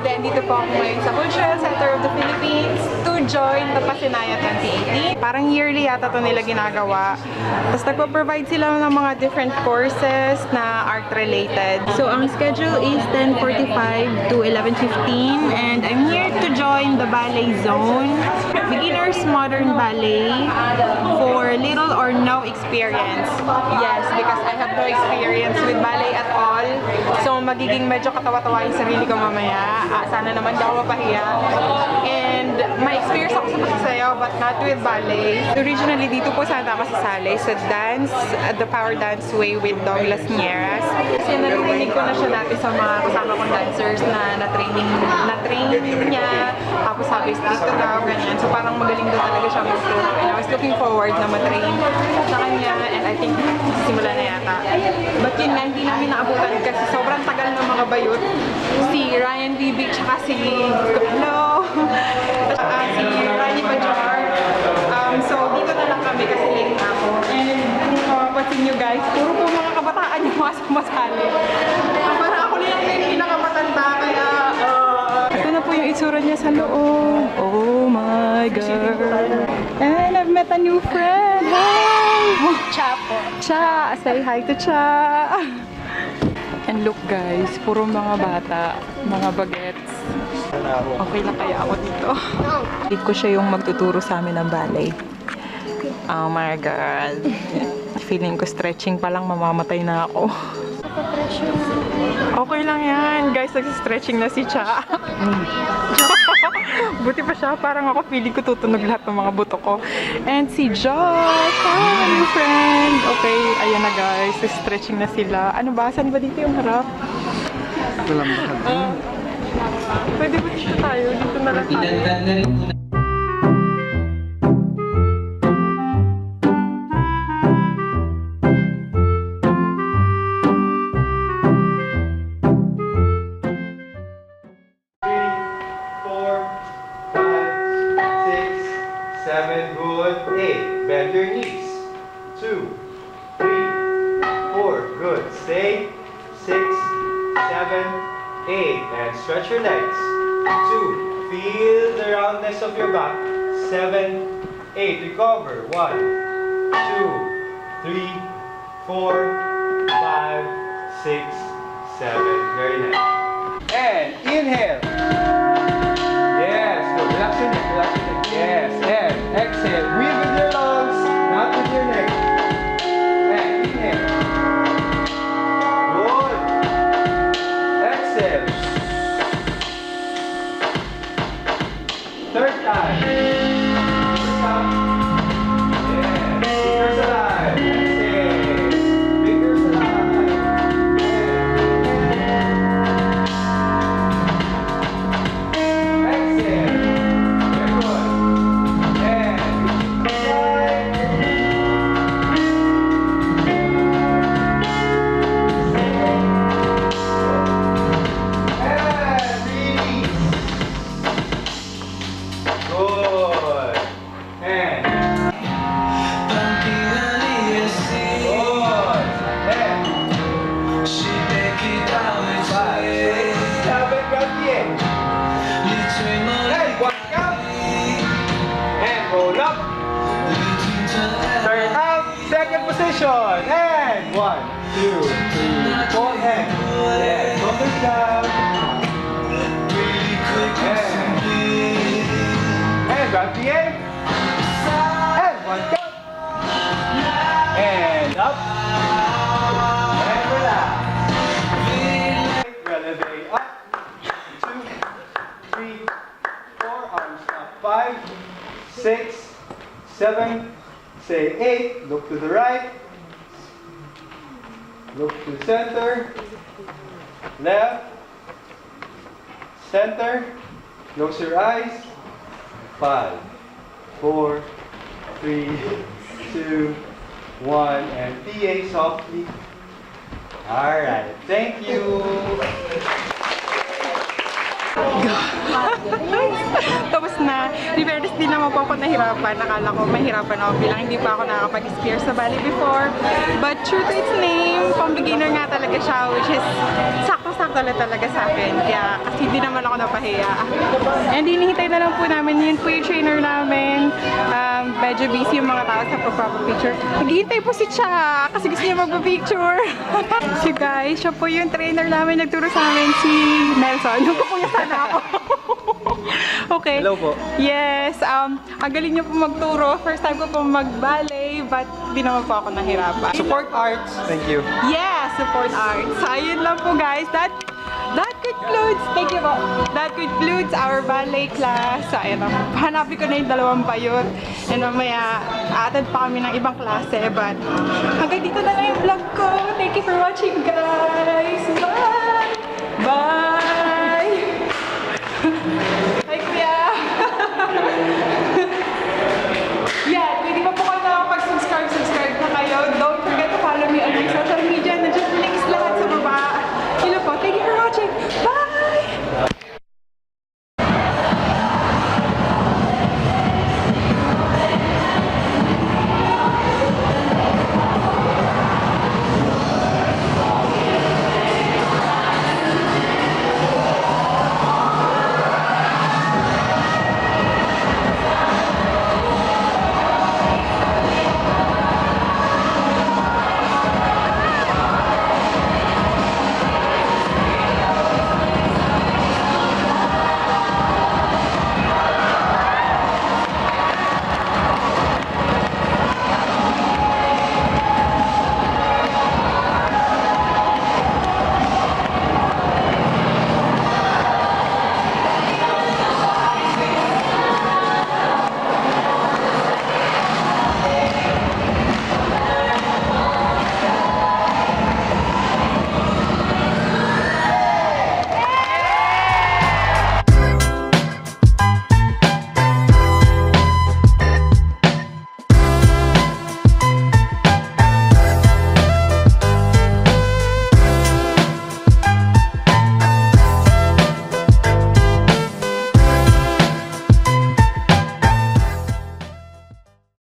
then dito po ako ngayon sa Cultural Center of the Philippines to join the Pasinaya 2018. Parang yearly yata ito nila ginagawa. Tapos nagpo-provide sila ng mga different courses na art-related. So ang schedule is 10:45 to 11:15 and I'm here to join the ballet zone. Beginners Modern Ballet for little or no experience. Yes, because I have no experience with ballet at all. So magiging medyo katawa-tawa yung sarili ko mamaya. Sana naman di ako mapahiya. And may experience ako sa pagsasayaw but not with ballet. Originally dito po sana ako sasali sa dance, the power dance way with Douglas Nieras. Kasi narinig ko na siya dati sa mga kasama kong dancers na na-train niya. Tapos sabi, dito daw, ganyan. So parang magaling daw talaga siya mag-pro. And I was looking forward na ma-train sa kanya. And I think simula na yata. But yun nga, hindi namin naabutan kasi sobrang tagal ng mga bayot. Si Bibi, tsaka si Ranie Baejar. So dito na lang kami kasi late na ako. And kung mapapansin nyo guys, puro po mga kabataan yung mga sumasali. Parang ako lang yung pinakamatanda kaya ito na po yung itsura niya sa loob. Oh my God. And I've met a new friend. Hi! Cha po. Cha! Say hi to Cha! And look guys, puro mga bata, mga bagets. Okay lang kaya ako dito. Hindi ko siya yung magtuturo sa amin ng ballet. Oh my God. Feeling ko stretching pa lang, mamamatay na ako. Okay lang yan. Guys, nag-stretching na si Cha. Buti pa siya. Parang ako feeling ko tutunog lahat ng mga buto ko. And si Josh. Hi, new friend. Okay, ayan na guys. Stretching na sila. Ano ba? Saan ba dito yung harap? Walang bakal. Pwede ba dito tayo? Dito na lang tayo. Good. 8. Bend your knees. 2, 3, 4. Good. Stay. 6, 7, 8. And stretch your legs. 2. Feel the roundness of your back. 7, 8. Recover. 1, 2, 3, 4, 5, 6, 7. Very nice. And inhale. Yes. Good. Relax your neck. Relax your neck. Yes. And exhale. Breathe with your lungs, not with your neck. And inhale. Good. Exhale. Third time. Stop. Yes. Fingers alive. Exhale. Fingers alive. Exhale. Very good. And 1, 2, 3, 4, and yeah, shoulders down. And grab the end. And 1 count. And up. And relax. Releve up. 2, 3, 4. Arms up. 5, 6, 7. Say 8. Look to the right. Look to the center, left, center, close your eyes, 5, 4, 3, 2, 1, and PA softly. Alright, thank you. Tapos na, hindi naman po ako nahirapan. Nakala ko mahirapan ako bilang hindi pa ako nakakapag-spear sa ballet before. But true to its name, pang beginner nga talaga siya, which is sakto-sakto lang talaga sa akin. Kaya kasi hindi naman ako napahiya. And hinihintay na lang po namin, yun po yung trainer namin. Medyo busy yung mga tao sa pagpapapicture. Naghihintay po si Cha kasi gusto niya magpapicture. So guys, siya po yung trainer namin. Nagturo sa amin si Nelson. Yung po yung sana ako. Okay. Hello po. Yes, ang galing niyo po magturo. First time ko po mag-ballet, but di naman po ako nahirapan. Support arts. Thank you. Yeah, support arts. So, ayun lang po guys. That concludes, thank you po. That concludes our ballet class. So, ayun lang. Hanapin ko na yung dalawang bayot. And mamaya, attend pa kami ng ibang klase. But, hanggang dito na lang yung vlog ko. Thank you for watching guys. Bye! Bye!